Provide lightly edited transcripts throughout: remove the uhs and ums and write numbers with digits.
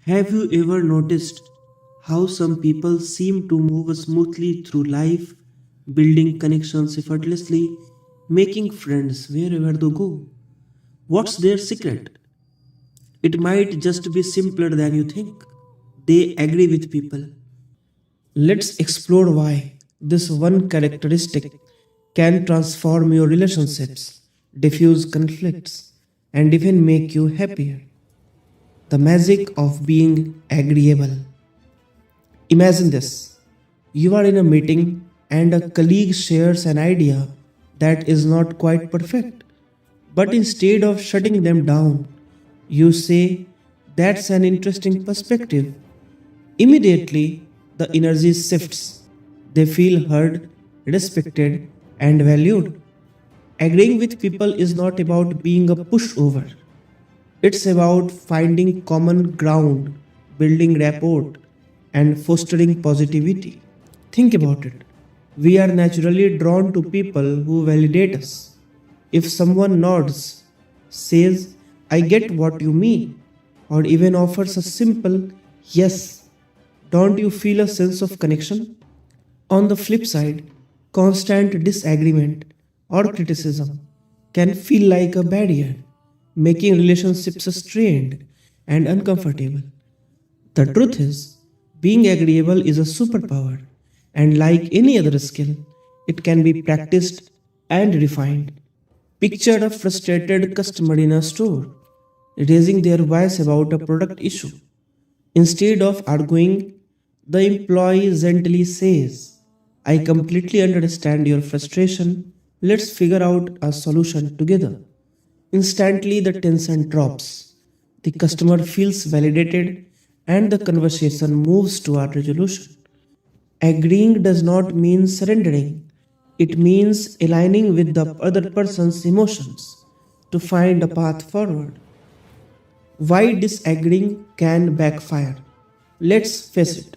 Have you ever noticed how some people seem to move smoothly through life, building connections effortlessly, making friends wherever they go? What's their secret? It might just be simpler than you think. They agree with people. Let's explore why this one characteristic can transform your relationships, diffuse conflicts, and even make you happier. The magic of being agreeable. Imagine this: you are in a meeting and a colleague shares an idea that is not quite perfect. But instead of shutting them down, you say, "That's an interesting perspective." Immediately, the energy shifts. They feel heard, respected, and valued. Agreeing with people is not about being a pushover. It's about finding common ground, building rapport, and fostering positivity. Think about it. We are naturally drawn to people who validate us. If someone nods, says, "I get what you mean," or even offers a simple yes, don't you feel a sense of connection? On the flip side, constant disagreement or criticism can feel like a barrier, making relationships strained and uncomfortable. The truth is, being agreeable is a superpower, and like any other skill, it can be practiced and refined. Picture a frustrated customer in a store, raising their voice about a product issue. Instead of arguing, the employee gently says, "I completely understand your frustration. Let's figure out a solution together." Instantly, the tension drops. The customer feels validated and the conversation moves to a resolution. Agreeing does not mean surrendering, it means aligning with the other person's emotions to find a path forward. Why disagreeing can backfire? Let's face it,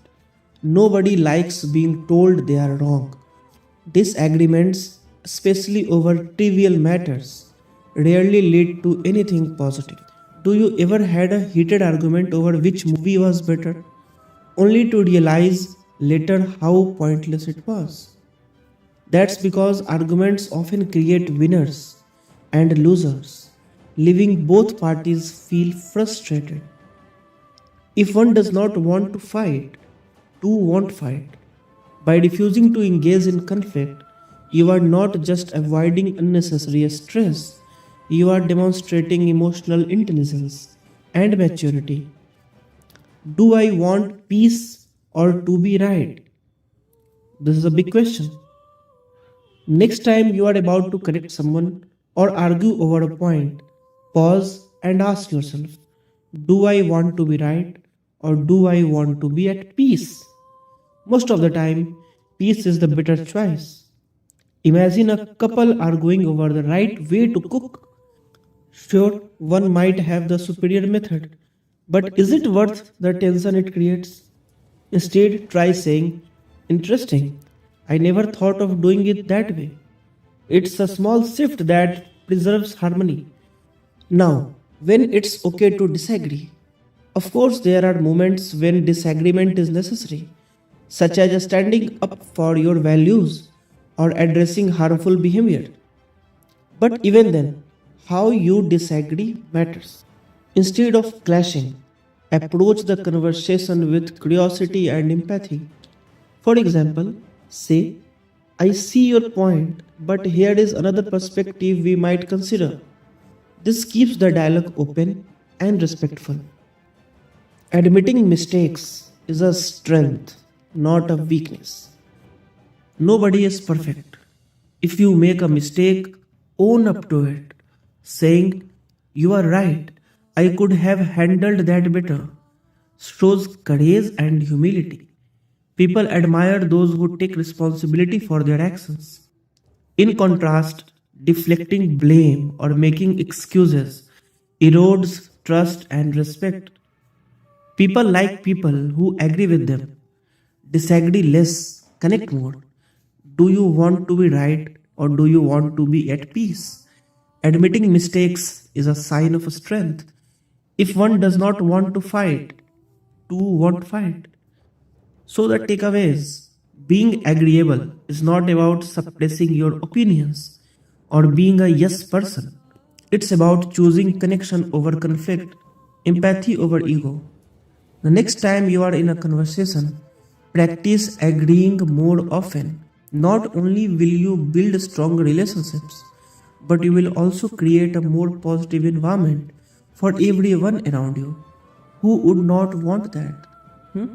nobody likes being told they are wrong. Disagreements, especially over trivial matters, rarely lead to anything positive. Do you ever had a heated argument over which movie was better, only to realize later how pointless it was? That's because arguments often create winners and losers, leaving both parties feel frustrated. If one does not want to fight, two won't fight. By refusing to engage in conflict, you are not just avoiding unnecessary stress, you are demonstrating emotional intelligence and maturity. Do I want peace or to be right? This is a big question. Next time you are about to correct someone or argue over a point, pause and ask yourself, do I want to be right or do I want to be at peace? Most of the time, peace is the better choice. Imagine a couple arguing over the right way to cook. Sure, one might have the superior method, but is it worth the tension it creates? Instead, try saying, "Interesting, I never thought of doing it that way." It's a small shift that preserves harmony. Now, when it's okay to disagree, of course, there are moments when disagreement is necessary, such as standing up for your values or addressing harmful behavior. But even then, how you disagree matters. Instead of clashing, approach the conversation with curiosity and empathy. For example, say, "I see your point, but here is another perspective we might consider." This keeps the dialogue open and respectful. Admitting mistakes is a strength, not a weakness. Nobody is perfect. If you make a mistake, own up to it, saying, "You are right, I could have handled that better," shows courage and humility. People admire those who take responsibility for their actions. In contrast, deflecting blame or making excuses erodes trust and respect. People like people who agree with them. Disagree less, connect more. Do you want to be right or do you want to be at peace? Admitting mistakes is a sign of strength. If one does not want to fight, two won't fight. So, the takeaway is being agreeable is not about suppressing your opinions or being a yes person. It's about choosing connection over conflict, empathy over ego. The next time you are in a conversation, practice agreeing more often. Not only will you build stronger relationships, but you will also create a more positive environment for everyone around you. Who would not want that? Hmm?